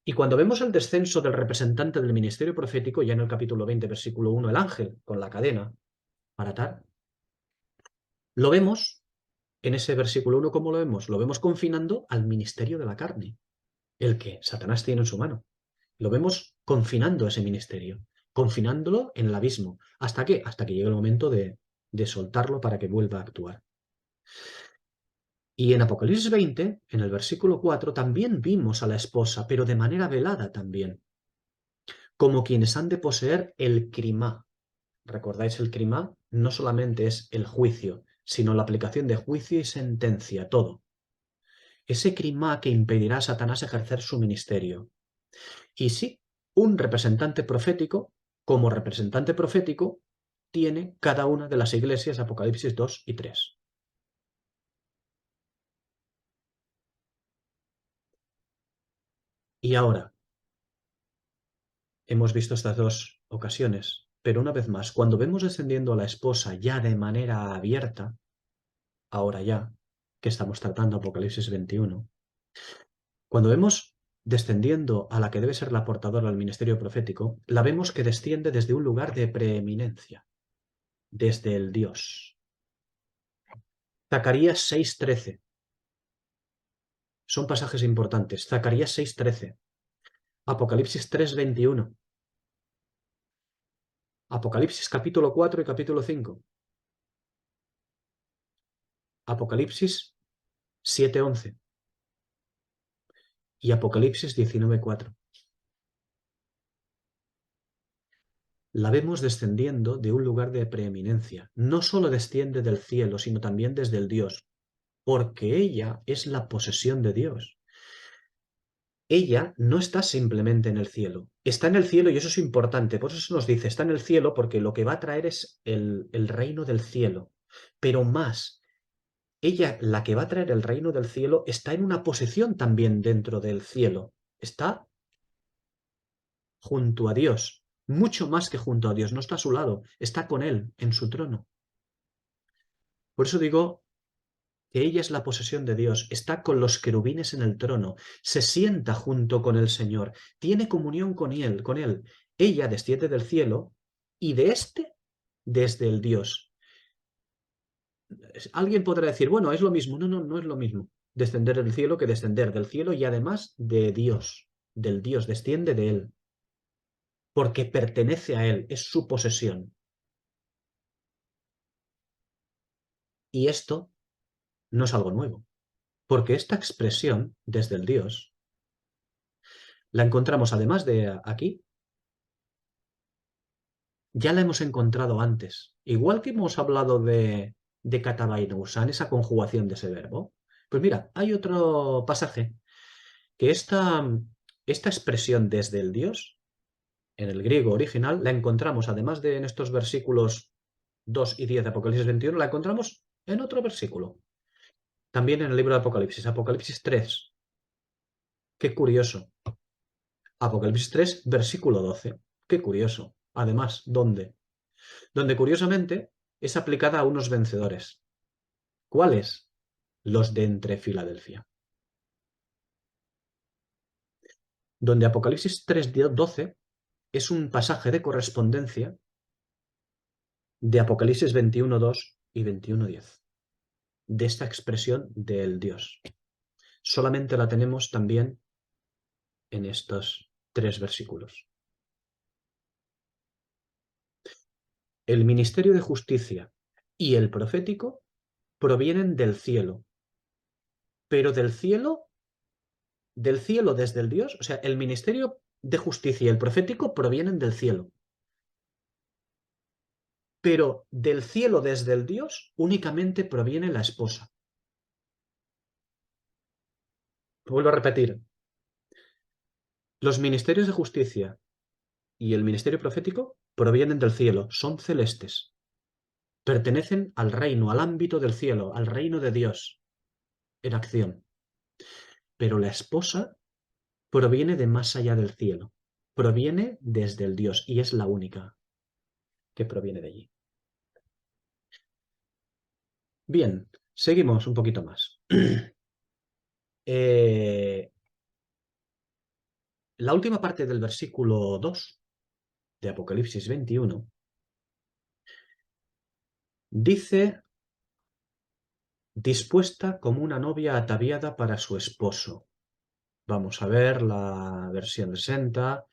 Y cuando vemos el descenso del representante del ministerio profético, ya en el capítulo 20, versículo 1, el ángel con la cadena para atar, lo vemos en ese versículo 1, ¿cómo lo vemos? Lo vemos confinando al ministerio de la carne, el que Satanás tiene en su mano. Lo vemos confinando ese ministerio, confinándolo en el abismo. ¿Hasta qué? Hasta que llegue el momento de soltarlo para que vuelva a actuar. Y en Apocalipsis 20, en el versículo 4, también vimos a la esposa, pero de manera velada también, como quienes han de poseer el crimá. ¿Recordáis el crimá? No solamente es el juicio, sino la aplicación de juicio y sentencia, todo. Ese crimá que impedirá a Satanás ejercer su ministerio. Y sí, un representante profético, como representante profético, tiene cada una de las iglesias Apocalipsis 2 y 3. Y ahora, hemos visto estas dos ocasiones, pero una vez más, cuando vemos descendiendo a la esposa ya de manera abierta, ahora ya, que estamos tratando Apocalipsis 21, cuando vemos descendiendo a la que debe ser la portadora del ministerio profético, la vemos que desciende desde un lugar de preeminencia, desde el Dios. Zacarías 6:13. Son pasajes importantes. Zacarías 6:13. Apocalipsis 3:21. Apocalipsis capítulo 4 y capítulo 5. Apocalipsis 7:11. Y Apocalipsis 19:4. La vemos descendiendo de un lugar de preeminencia. No solo desciende del cielo, sino también desde el Dios, porque ella es la posesión de Dios. Ella no está simplemente en el cielo, está en el cielo y eso es importante, por eso se nos dice, está en el cielo porque lo que va a traer es el reino del cielo, pero más, ella, la que va a traer el reino del cielo, está en una posición también dentro del cielo, está junto a Dios, mucho más que junto a Dios, no está a su lado, está con Él, en su trono. Por eso digo que ella es la posesión de Dios, está con los querubines en el trono, se sienta junto con el Señor, tiene comunión con Él, con Él. Ella desciende del cielo y de este desde el Dios. Alguien podrá decir, bueno, es lo mismo. No, no, no es lo mismo descender del cielo que descender del cielo y además de Dios, del Dios, desciende de Él, porque pertenece a Él, es su posesión. Y esto no es algo nuevo, porque esta expresión desde el Dios la encontramos además de aquí, ya la hemos encontrado antes. Igual que hemos hablado de katabainusan, esa conjugación de ese verbo, pues mira, hay otro pasaje que esta expresión desde el Dios, en el griego original, la encontramos, además de en estos versículos 2 y 10 de Apocalipsis 21, la encontramos en otro versículo. También en el libro de Apocalipsis, Apocalipsis 3. Qué curioso. Apocalipsis 3, versículo 12. Qué curioso. Además, ¿dónde? Donde curiosamente es aplicada a unos vencedores. ¿Cuáles? Los de entre Filadelfia. Donde Apocalipsis 3:12 es un pasaje de correspondencia de Apocalipsis 21:2 y 21:10, de esta expresión del Dios. Solamente la tenemos también en estos 3 versículos. El ministerio de justicia y el profético provienen del cielo, pero del cielo desde el Dios, o sea, el ministerio de justicia y el profético provienen del cielo, pero del cielo desde el Dios únicamente proviene la esposa. Vuelvo a repetir, los ministerios de justicia y el ministerio profético provienen del cielo, son celestes, pertenecen al reino, al ámbito del cielo, al reino de Dios en acción. Pero la esposa proviene de más allá del cielo, proviene desde el Dios y es la única que proviene de allí. Bien, seguimos un poquito más. La última parte del versículo 2 de Apocalipsis 21 dice: dispuesta como una novia ataviada para su esposo. Vamos a ver la versión 60.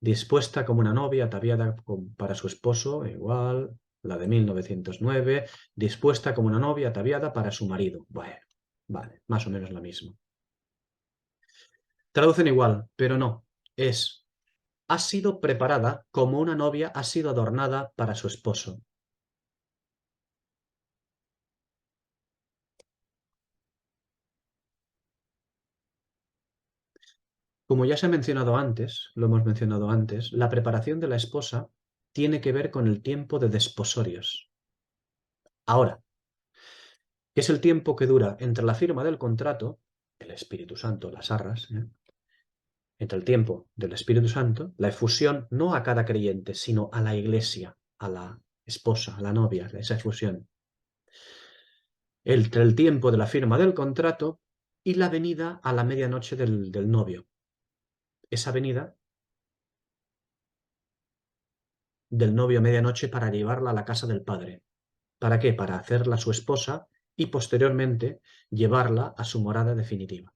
Dispuesta como una novia ataviada para su esposo, igual. La de 1909. Dispuesta como una novia ataviada para su marido. Bueno, vale, más o menos la misma. Traducen igual, pero no. Es: ha sido preparada como una novia ha sido adornada para su esposo. Como ya se ha mencionado antes, lo hemos mencionado antes, la preparación de la esposa tiene que ver con el tiempo de desposorios. Ahora, ¿qué es el tiempo que dura entre la firma del contrato, el Espíritu Santo, las arras, entre el tiempo del Espíritu Santo, la efusión no a cada creyente, sino a la iglesia, a la esposa, a la novia, esa efusión? Entre el tiempo de la firma del contrato y la venida a la medianoche del novio. Esa venida del novio a medianoche para llevarla a la casa del padre. ¿Para qué? Para hacerla su esposa y posteriormente llevarla a su morada definitiva.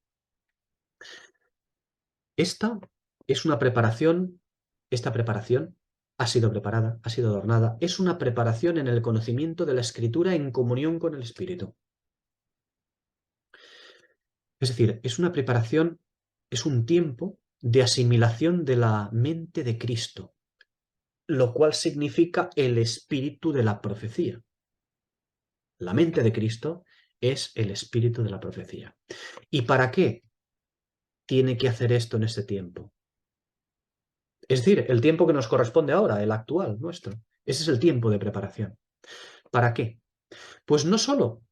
Esta es una preparación, esta preparación ha sido preparada, ha sido adornada, es una preparación en el conocimiento de la Escritura en comunión con el Espíritu. Es decir, es una preparación, es un tiempo de asimilación de la mente de Cristo, lo cual significa el espíritu de la profecía. La mente de Cristo es el espíritu de la profecía. ¿Y para qué tiene que hacer esto en este tiempo? Es decir, el tiempo que nos corresponde ahora, el actual nuestro. Ese es el tiempo de preparación. ¿Para qué? Pues no solo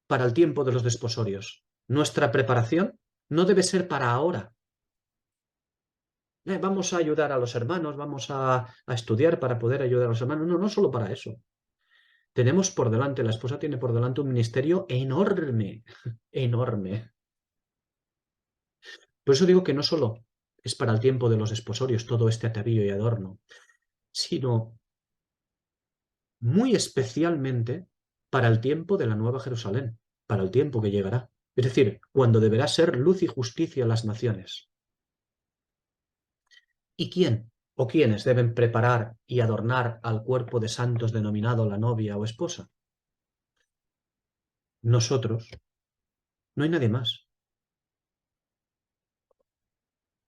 para el tiempo de los desposorios. Nuestra preparación no debe ser para ahora. Vamos a ayudar a los hermanos, vamos a estudiar para poder ayudar a los hermanos. No, no solo para eso. Tenemos por delante, la esposa tiene por delante un ministerio enorme, enorme. Por eso digo que no solo es para el tiempo de los desposorios todo este atavío y adorno, sino muy especialmente para el tiempo de la Nueva Jerusalén, para el tiempo que llegará. Es decir, cuando deberá ser luz y justicia a las naciones. ¿Y quién o quiénes deben preparar y adornar al cuerpo de santos denominado la novia o esposa? Nosotros. No hay nadie más.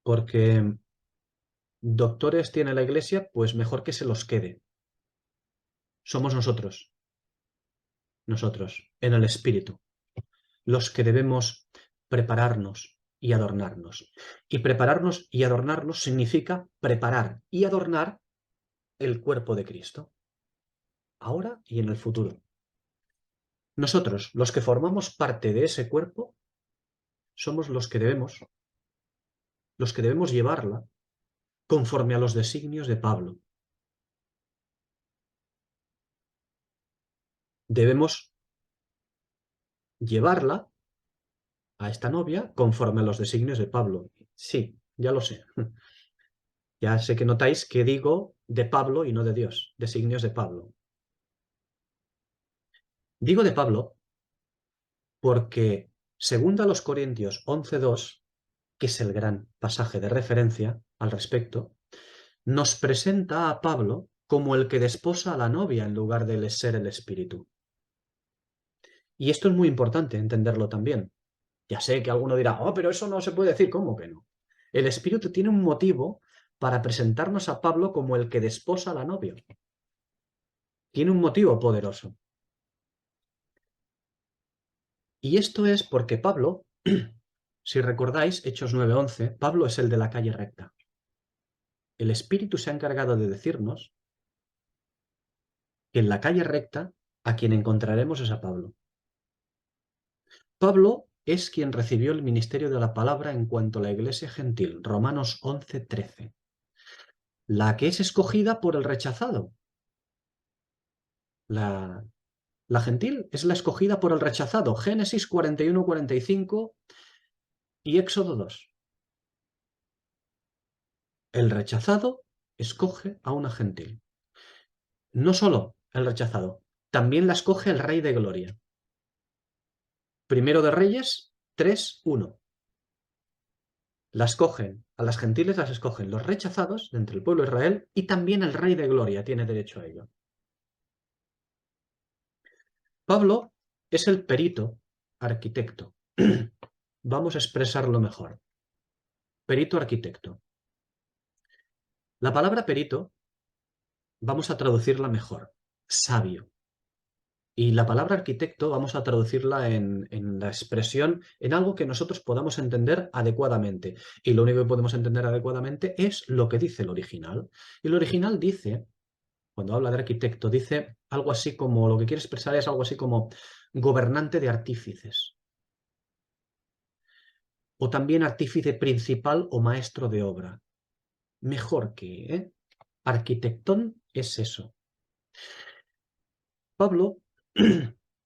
Porque doctores tiene la Iglesia, pues mejor que se los quede. Somos nosotros, en el Espíritu, los que debemos prepararnos y adornarnos. Y prepararnos y adornarnos significa preparar y adornar el cuerpo de Cristo, ahora y en el futuro. Nosotros, los que formamos parte de ese cuerpo, somos los que debemos llevarla conforme a los designios de Pablo. debemos llevarla a esta novia conforme a los designios de Pablo. Sí, ya lo sé. Ya sé que notáis que digo de Pablo y no de Dios, designios de Pablo. Digo de Pablo porque, según a los Corintios 11:2, que es el gran pasaje de referencia al respecto, nos presenta a Pablo como el que desposa a la novia en lugar de ser el espíritu. Y esto es muy importante entenderlo también. Ya sé que alguno dirá, oh, pero eso no se puede decir, ¿cómo que no? El espíritu tiene un motivo para presentarnos a Pablo como el que desposa a la novia. Tiene un motivo poderoso. Y esto es porque Pablo, si recordáis, Hechos 9:11, Pablo es el de la calle recta. El espíritu se ha encargado de decirnos que en la calle recta a quien encontraremos es a Pablo. Pablo es quien recibió el ministerio de la palabra en cuanto a la iglesia gentil, Romanos 11:13, la que es escogida por el rechazado. La gentil es la escogida por el rechazado, Génesis 41:45 y Éxodo 2. El rechazado escoge a una gentil. No solo el rechazado, también la escoge el Rey de Gloria. Primero de Reyes 3:1. A las gentiles las escogen los rechazados de entre el pueblo de Israel y también el Rey de Gloria tiene derecho a ello. Pablo es el perito arquitecto. Vamos a expresarlo mejor. Perito arquitecto. La palabra perito vamos a traducirla mejor. Sabio. Y la palabra arquitecto vamos a traducirla en la expresión, en algo que nosotros podamos entender adecuadamente. Y lo único que podemos entender adecuadamente es lo que dice el original. Y el original dice, cuando habla de arquitecto, dice algo así como, lo que quiere expresar es algo así como gobernante de artífices. O también artífice principal o maestro de obra. Mejor que, arquitectón es eso. Pablo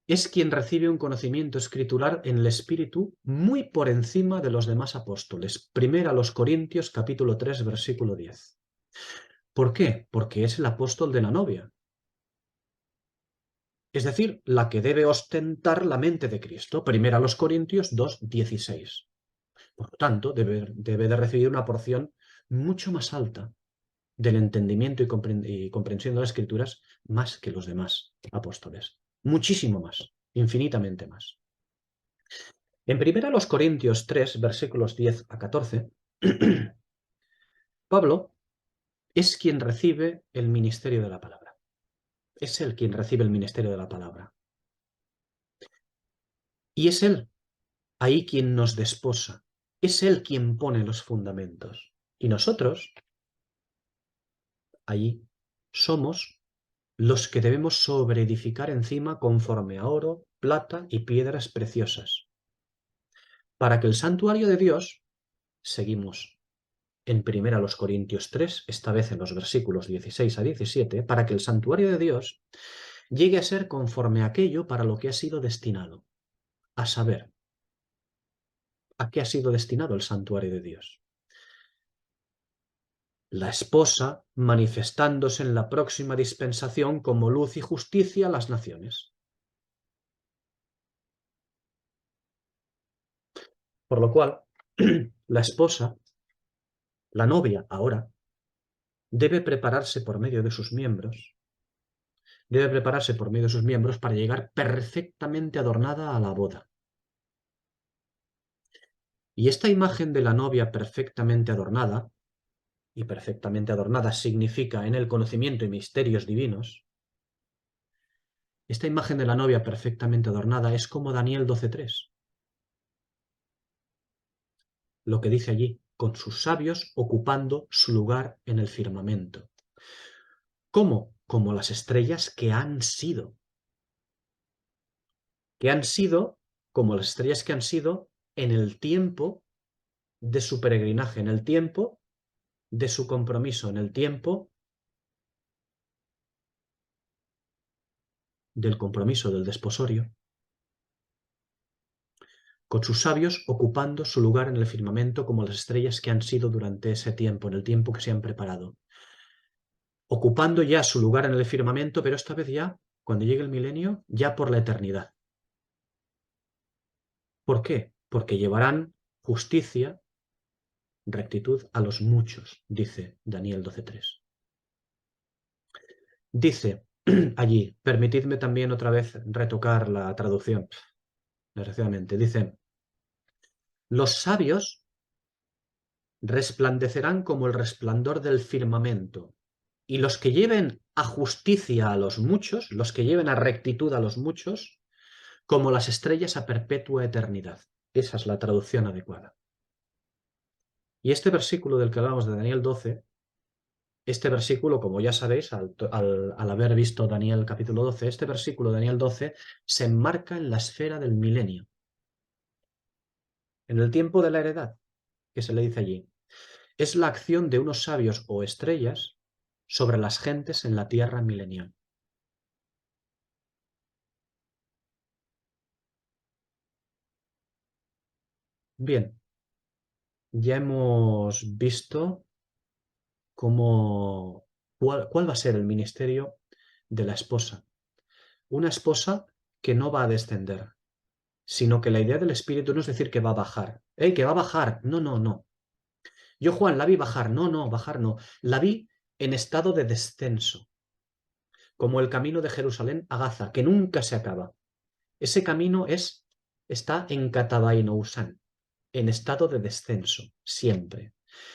es quien recibe un conocimiento escritural en el Espíritu muy por encima de los demás apóstoles. Primera a los Corintios capítulo 3 versículo 10. ¿Por qué? Porque es el apóstol de la novia. Es decir, la que debe ostentar la mente de Cristo. Primera a los Corintios 2:16. Por lo tanto, debe de recibir una porción mucho más alta del entendimiento y comprensión de las Escrituras más que los demás apóstoles. Muchísimo más, infinitamente más. En 1 Corintios 3, versículos 10 a 14, Pablo es quien recibe el ministerio de la palabra. Es él quien recibe el ministerio de la palabra. Y es él ahí quien nos desposa. Es él quien pone los fundamentos. Y nosotros, ahí, somos los que debemos sobreedificar encima conforme a oro, plata y piedras preciosas. Para que el santuario de Dios, seguimos en 1 Corintios 3, esta vez en los versículos 16 a 17, para que el santuario de Dios llegue a ser conforme a aquello para lo que ha sido destinado, a saber, ¿a qué ha sido destinado el santuario de Dios? La esposa manifestándose en la próxima dispensación como luz y justicia a las naciones. Por lo cual, la esposa, la novia ahora, debe prepararse por medio de sus miembros, para llegar perfectamente adornada a la boda. Y esta imagen de la novia perfectamente adornada, y perfectamente adornada significa en el conocimiento y misterios divinos, esta imagen de la novia perfectamente adornada es como Daniel 12:3. Lo que dice allí, con sus sabios ocupando su lugar en el firmamento. ¿Cómo? Como las estrellas que han sido. Que han sido como las estrellas que han sido en el tiempo de su peregrinaje, en el tiempo de su compromiso, en el tiempo del compromiso del desposorio, con sus sabios ocupando su lugar en el firmamento como las estrellas que han sido durante ese tiempo, en el tiempo que se han preparado. Ocupando ya su lugar en el firmamento, pero esta vez ya, cuando llegue el milenio, ya por la eternidad. ¿Por qué? Porque llevarán justicia, rectitud a los muchos, dice Daniel 12:3. Dice allí, permitidme también otra vez retocar la traducción, desgraciadamente, dice, los sabios resplandecerán como el resplandor del firmamento, y los que lleven a justicia a los muchos, los que lleven a rectitud a los muchos, como las estrellas a perpetua eternidad. Esa es la traducción adecuada. Y este versículo del que hablamos de Daniel 12, este versículo, como ya sabéis, al haber visto Daniel capítulo 12, este versículo de Daniel 12 se enmarca en la esfera del milenio, en el tiempo de la heredad, que se le dice allí. Es la acción de unos sabios o estrellas sobre las gentes en la tierra milenial. Bien, ya hemos visto cuál va a ser el ministerio de la esposa. Una esposa que no va a descender, sino que la idea del Espíritu no es decir que va a bajar. ¡Ey, que va a bajar! No, no, no. Yo, Juan, la vi bajar. No, no, bajar no. La vi en estado de descenso, como el camino de Jerusalén a Gaza, que nunca se acaba. Ese camino está en Katabainousan, en estado de descenso, siempre.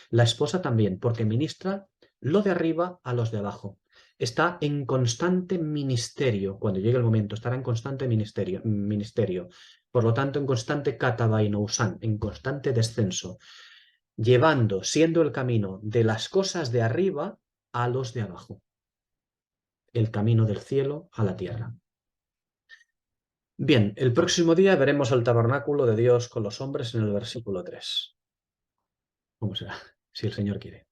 La esposa también, porque ministra lo de arriba a los de abajo. Está en constante ministerio. Cuando llegue el momento, estará en constante ministerio. Por lo tanto, en constante Katabainousan, en constante descenso, siendo el camino de las cosas de arriba a los de abajo. El camino del cielo a la tierra. Bien, el próximo día veremos el tabernáculo de Dios con los hombres en el versículo 3. ¿Cómo será? Si el Señor quiere.